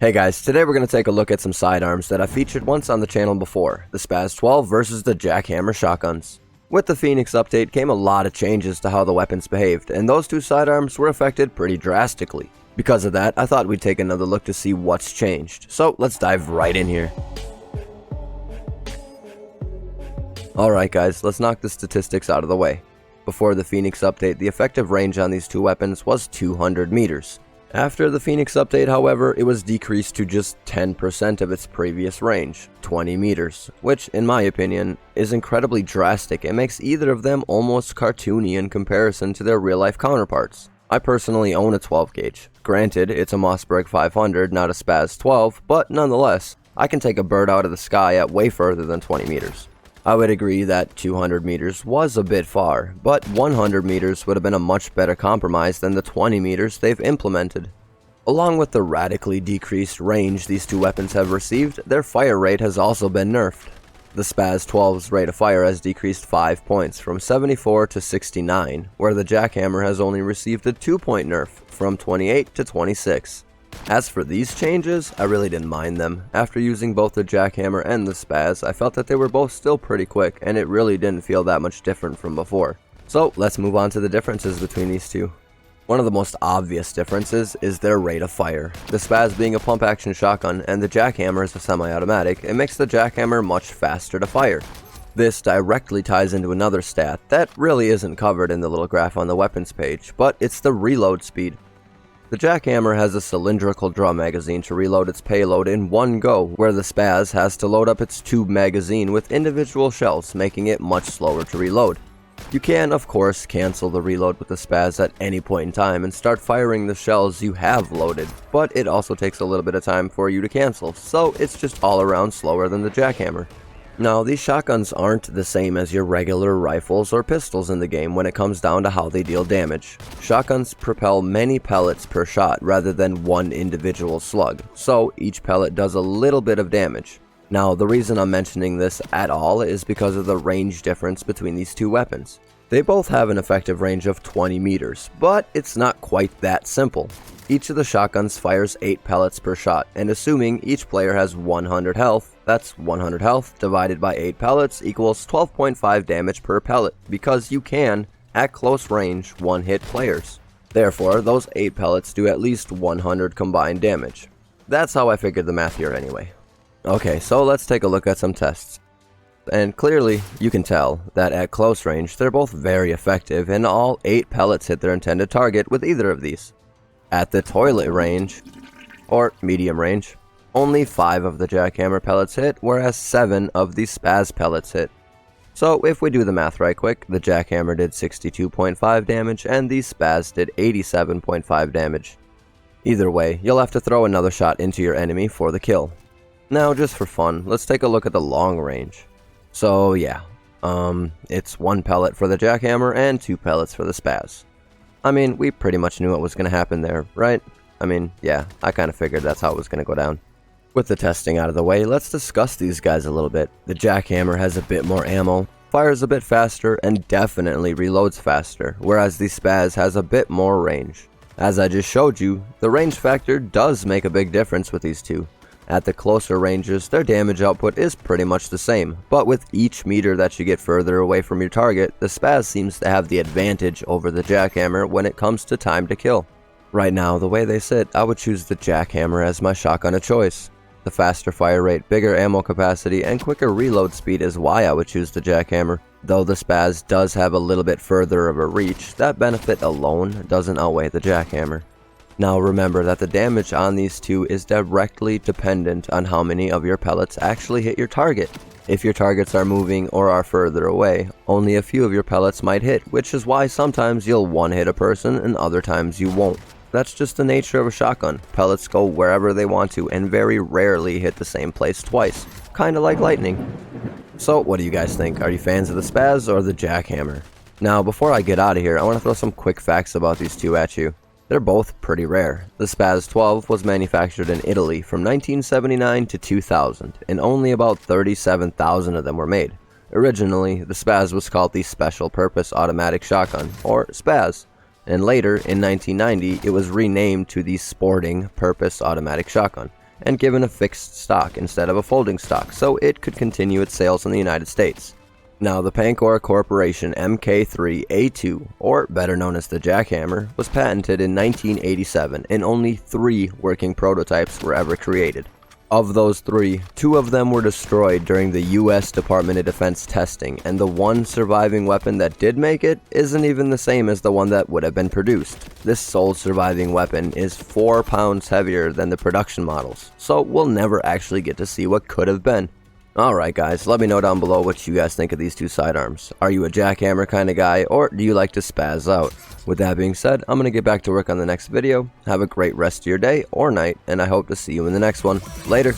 Hey guys, today we're going to take a look at some sidearms that I featured once on the channel before, the SPAS-12 versus the Jackhammer shotguns. With the Phoenix update came a lot of changes to how the weapons behaved, and those two sidearms were affected pretty drastically. Because of that, I thought we'd take another look to see what's changed, so let's dive right in here. Alright guys, let's knock the statistics out of the way. Before the Phoenix update, the effective range on these two weapons was 200 meters. After the Phoenix update, however, it was decreased to just 10% of its previous range, 20 meters, which, in my opinion, is incredibly drastic and makes either of them almost cartoony in comparison to their real-life counterparts. I personally own a 12 gauge. Granted, it's a Mossberg 500, not a SPAS-12, but nonetheless, I can take a bird out of the sky at way further than 20 meters. I would agree that 200 meters was a bit far, but 100 meters would have been a much better compromise than the 20 meters they've implemented. Along with the radically decreased range these two weapons have received, their fire rate has also been nerfed. The SPAS-12's rate of fire has decreased 5 points, from 74 to 69, where the Jackhammer has only received a 2-point nerf, from 28 to 26. As for these changes, I really didn't mind them. After using both the Jackhammer and the SPAS, I felt that they were both still pretty quick, and it really didn't feel that much different from before. So let's move on to the differences between these two. One of the most obvious differences is their rate of fire. The SPAS being a pump-action shotgun and the Jackhammer is a semi-automatic, it makes the Jackhammer much faster to fire. This directly ties into another stat that really isn't covered in the little graph on the weapons page, but it's the reload speed. The Jackhammer has a cylindrical drum magazine to reload its payload in one go, where the SPAS has to load up its tube magazine with individual shells, making it much slower to reload. You can, of course, cancel the reload with the SPAS at any point in time and start firing the shells you have loaded, but it also takes a little bit of time for you to cancel, so it's just all around slower than the Jackhammer. Now, these shotguns aren't the same as your regular rifles or pistols in the game when it comes down to how they deal damage. Shotguns propel many pellets per shot rather than one individual slug, so each pellet does a little bit of damage. Now, the reason I'm mentioning this at all is because of the range difference between these two weapons. They both have an effective range of 20 meters, but it's not quite that simple. Each of the shotguns fires 8 pellets per shot, and assuming each player has 100 health, that's 100 health divided by 8 pellets equals 12.5 damage per pellet, because you can, at close range, one-hit players. Therefore, those 8 pellets do at least 100 combined damage. That's how I figured the math here anyway. Okay, so let's take a look at some tests. And clearly, you can tell that at close range, they're both very effective, and all 8 pellets hit their intended target with either of these. At the toilet range, or medium range, only 5 of the Jackhammer pellets hit, whereas 7 of the SPAS pellets hit. So if we do the math right quick, the Jackhammer did 62.5 damage, and the SPAS did 87.5 damage. Either way, you'll have to throw another shot into your enemy for the kill. Now, just for fun, let's take a look at the long range. So yeah, it's 1 pellet for the Jackhammer and 2 pellets for the SPAS. I mean, we pretty much knew what was going to happen there, right? I mean, yeah, I kind of figured that's how it was going to go down. With the testing out of the way, let's discuss these guys a little bit. The Jackhammer has a bit more ammo, fires a bit faster, and definitely reloads faster, whereas the SPAS has a bit more range. As I just showed you, the range factor does make a big difference with these two. At the closer ranges, their damage output is pretty much the same, but with each meter that you get further away from your target, the SPAS seems to have the advantage over the Jackhammer when it comes to time to kill. Right now, the way they sit, I would choose the Jackhammer as my shotgun of choice. The faster fire rate, bigger ammo capacity, and quicker reload speed is why I would choose the Jackhammer. Though the SPAS does have a little bit further of a reach, that benefit alone doesn't outweigh the Jackhammer. Now remember that the damage on these two is directly dependent on how many of your pellets actually hit your target. If your targets are moving or are further away, only a few of your pellets might hit, which is why sometimes you'll one-hit a person and other times you won't. That's just the nature of a shotgun. Pellets go wherever they want to and very rarely hit the same place twice, kinda like lightning. So what do you guys think? Are you fans of the SPAS or the Jackhammer? Now before I get out of here, I want to throw some quick facts about these two at you. They're both pretty rare. The SPAS-12 was manufactured in Italy from 1979 to 2000, and only about 37,000 of them were made. Originally, the SPAS was called the Special Purpose Automatic Shotgun, or SPAS, and later, in 1990, it was renamed to the Sporting Purpose Automatic Shotgun, and given a fixed stock instead of a folding stock so it could continue its sales in the United States. Now, the Pancora Corporation Mk3A2, or better known as the Jackhammer, was patented in 1987 and only 3 working prototypes were ever created. Of those 3, 2 of them were destroyed during the US Department of Defense testing, and the one surviving weapon that did make it isn't even the same as the one that would have been produced. This sole surviving weapon is 4 pounds heavier than the production models, so we'll never actually get to see what could have been. Alright guys, let me know down below what you guys think of these 2 sidearms. Are you a jackhammer kind of guy, or do you like to spaz out? With that being said, I'm going to get back to work on the next video. Have a great rest of your day or night, and I hope to see you in the next one. Later!